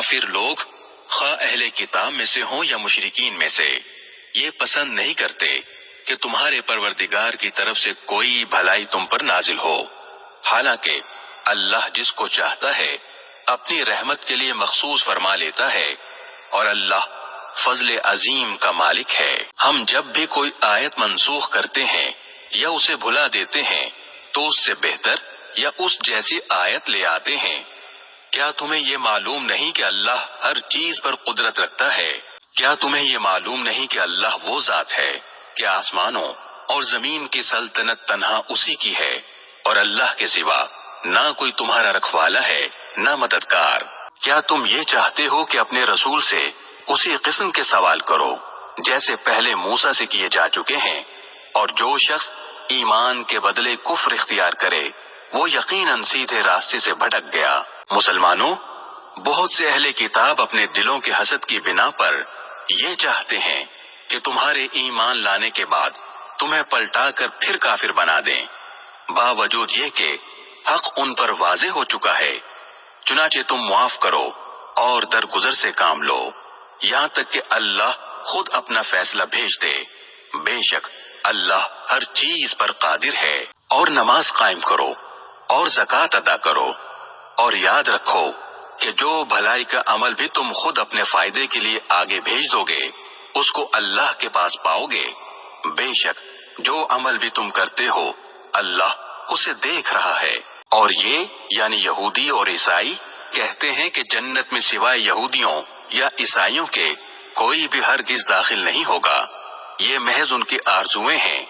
کافر لوگ خواہ اہل کتاب میں سے ہوں یا مشرکین میں سے یہ پسند نہیں کرتے کہ تمہارے پروردگار کی طرف سے کوئی بھلائی تم پر نازل ہو، حالانکہ اللہ جس کو چاہتا ہے اپنی رحمت کے لیے مخصوص فرما لیتا ہے، اور اللہ فضل عظیم کا مالک ہے۔ ہم جب بھی کوئی آیت منسوخ کرتے ہیں یا اسے بھلا دیتے ہیں تو اس سے بہتر یا اس جیسی آیت لے آتے ہیں۔ کیا تمہیں یہ معلوم نہیں کہ اللہ ہر چیز پر قدرت رکھتا ہے؟ کیا تمہیں یہ معلوم نہیں کہ اللہ وہ ذات ہے کہ آسمانوں اور زمین کی سلطنت تنہا اسی کی ہے، اور اللہ کے سوا نہ کوئی تمہارا رکھوالا ہے نہ مددگار؟ کیا تم یہ چاہتے ہو کہ اپنے رسول سے اسی قسم کے سوال کرو جیسے پہلے موسیٰ سے کیے جا چکے ہیں، اور جو شخص ایمان کے بدلے کفر اختیار کرے وہ یقیناً سیدھے راستے سے بھٹک گیا۔ مسلمانوں، بہت سے اہل کتاب اپنے دلوں کے حسد کی بنا پر یہ چاہتے ہیں کہ تمہارے ایمان لانے کے بعد تمہیں پلٹا کر پھر کافر بنا دیں، باوجود یہ کہ حق ان پر واضح ہو چکا ہے۔ چنانچہ تم معاف کرو اور درگزر سے کام لو یہاں تک کہ اللہ خود اپنا فیصلہ بھیج دے، بے شک اللہ ہر چیز پر قادر ہے۔ اور نماز قائم کرو اور زکوٰۃ ادا کرو، اور یاد رکھو کہ جو بھلائی کا عمل بھی تم خود اپنے فائدے کے لیے آگے بھیج دو گے اس کو اللہ کے پاس پاؤ گے، بے شک جو عمل بھی تم کرتے ہو اللہ اسے دیکھ رہا ہے۔ اور یہ یعنی یہودی اور عیسائی کہتے ہیں کہ جنت میں سوائے یہودیوں یا عیسائیوں کے کوئی بھی ہرگز داخل نہیں ہوگا، یہ محض ان کی آرزویں ہیں۔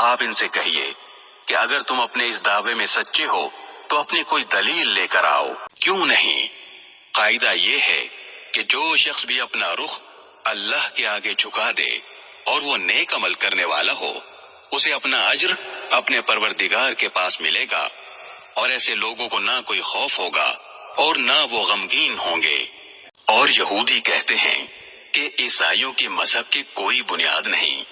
آپ ان سے کہیے کہ اگر تم اپنے اس دعوے میں سچے ہو تو اپنی کوئی دلیل لے کر آؤ۔ کیوں نہیں؟ قاعدہ یہ ہے کہ جو شخص بھی اپنا رخ اللہ کے آگے جھکا دے اور وہ نیک عمل کرنے والا ہو اسے اپنا اجر اپنے پروردگار کے پاس ملے گا، اور ایسے لوگوں کو نہ کوئی خوف ہوگا اور نہ وہ غمگین ہوں گے۔ اور یہودی کہتے ہیں کہ عیسائیوں کے مذہب کی کوئی بنیاد نہیں،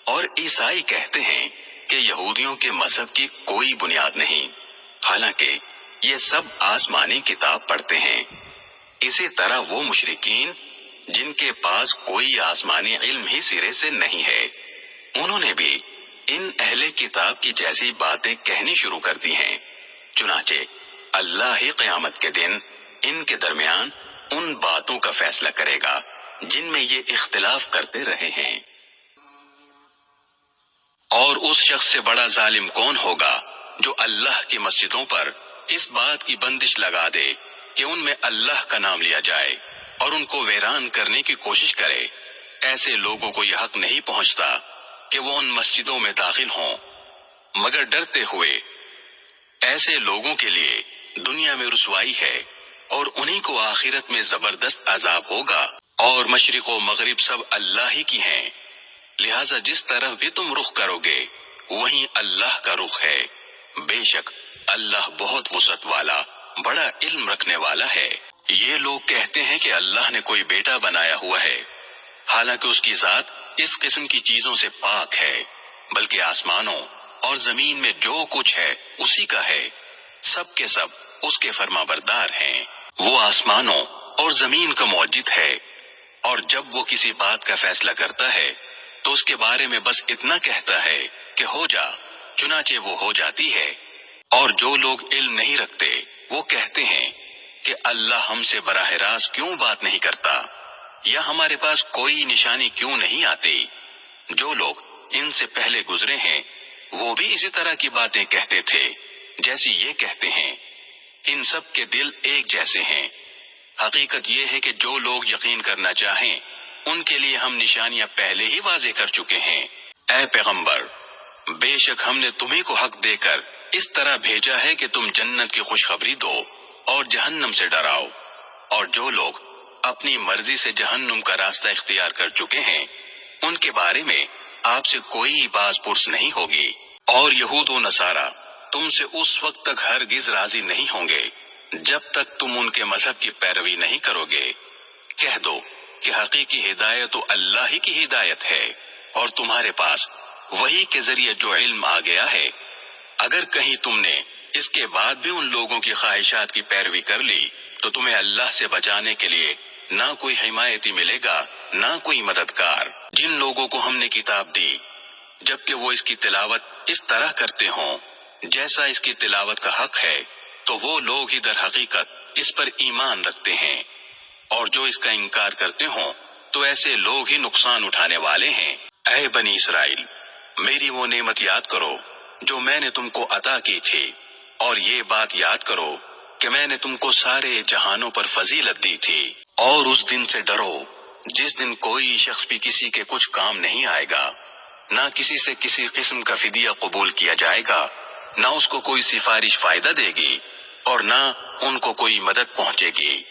اور عیسائی کہتے ہیں کہ یہودیوں کے مذہب کی کوئی بنیاد نہیں، حالانکہ یہ سب آسمانی کتاب پڑھتے ہیں۔ اسی طرح وہ مشرکین جن کے پاس کوئی آسمانی علم ہی سرے سے نہیں ہے، انہوں نے بھی ان اہل کتاب کی جیسی باتیں کہنی شروع کر دی ہیں۔ چنانچہ اللہ ہی قیامت کے دن ان کے درمیان ان باتوں کا فیصلہ کرے گا جن میں یہ اختلاف کرتے رہے ہیں۔ اور اس شخص سے بڑا ظالم کون ہوگا جو اللہ کی مسجدوں پر اس بات کی بندش لگا دے کہ ان میں اللہ کا نام لیا جائے اور ان کو ویران کرنے کی کوشش کرے۔ ایسے لوگوں کو یہ حق نہیں پہنچتا کہ وہ ان مسجدوں میں داخل ہوں مگر ڈرتے ہوئے۔ ایسے لوگوں کے لیے دنیا میں رسوائی ہے اور انہی کو آخرت میں زبردست عذاب ہوگا۔ اور مشرق و مغرب سب اللہ ہی کی ہیں، لہذا جس طرف بھی تم رخ کرو گے وہیں اللہ کا رخ ہے، بے شک اللہ بہت وسعت والا بڑا علم رکھنے والا ہے۔ یہ لوگ کہتے ہیں کہ اللہ نے کوئی بیٹا بنایا ہوا ہے، حالانکہ اس کی ذات اس قسم کی چیزوں سے پاک ہے، بلکہ آسمانوں اور زمین میں جو کچھ ہے اسی کا ہے، سب کے سب اس کے فرما بردار ہیں۔ وہ آسمانوں اور زمین کا موجد ہے، اور جب وہ کسی بات کا فیصلہ کرتا ہے تو اس کے بارے میں بس اتنا کہتا ہے کہ ہو جا، چنانچہ وہ ہو جاتی ہے۔ اور جو لوگ علم نہیں رکھتے وہ کہتے ہیں کہ اللہ ہم سے براہ راست کیوں بات نہیں کرتا، یا ہمارے پاس کوئی نشانی کیوں نہیں آتی۔ جو لوگ ان سے پہلے گزرے ہیں وہ بھی اسی طرح کی باتیں کہتے تھے جیسی یہ کہتے ہیں، ان سب کے دل ایک جیسے ہیں۔ حقیقت یہ ہے کہ جو لوگ یقین کرنا چاہیں ان کے لیے ہم نشانیاں پہلے ہی واضح کر چکے ہیں۔ اے پیغمبر، بے شک ہم نے تمہیں کو حق دے کر اس طرح بھیجا ہے کہ تم جنت کی خوشخبری دو اور جہنم سے ڈراؤ، اور جو لوگ اپنی مرضی سے جہنم کا راستہ اختیار کر چکے ہیں ان کے بارے میں آپ سے کوئی باز پرس نہیں ہوگی۔ اور یہود و نصارہ تم سے اس وقت تک ہرگز راضی نہیں ہوں گے جب تک تم ان کے مذہب کی پیروی نہیں کرو گے۔ کہہ دو کہ حقیقی ہدایت تو اللہ ہی کی ہدایت ہے، اور تمہارے پاس وہی کے ذریعے جو علم آ گیا ہے، اگر کہیں تم نے اس کے بعد بھی ان لوگوں کی خواہشات کی پیروی کر لی تو تمہیں اللہ سے بچانے کے لیے نہ کوئی حمایتی ملے گا نہ کوئی مددگار۔ جن لوگوں کو ہم نے کتاب دی جبکہ وہ اس کی تلاوت اس طرح کرتے ہوں جیسا اس کی تلاوت کا حق ہے، تو وہ لوگ ہی در حقیقت اس پر ایمان رکھتے ہیں، اور جو اس کا انکار کرتے ہوں تو ایسے لوگ ہی نقصان اٹھانے والے ہیں۔ اے بنی اسرائیل، میری وہ نعمت یاد کرو جو میں نے تم کو عطا کی تھی، اور یہ بات یاد کرو کہ میں نے تم کو سارے جہانوں پر فضیلت دی تھی، اور اس دن سے ڈرو جس دن کوئی شخص بھی کسی کے کچھ کام نہیں آئے گا، نہ کسی سے کسی قسم کا فدیہ قبول کیا جائے گا، نہ اس کو کوئی سفارش فائدہ دے گی اور نہ ان کو کوئی مدد پہنچے گی۔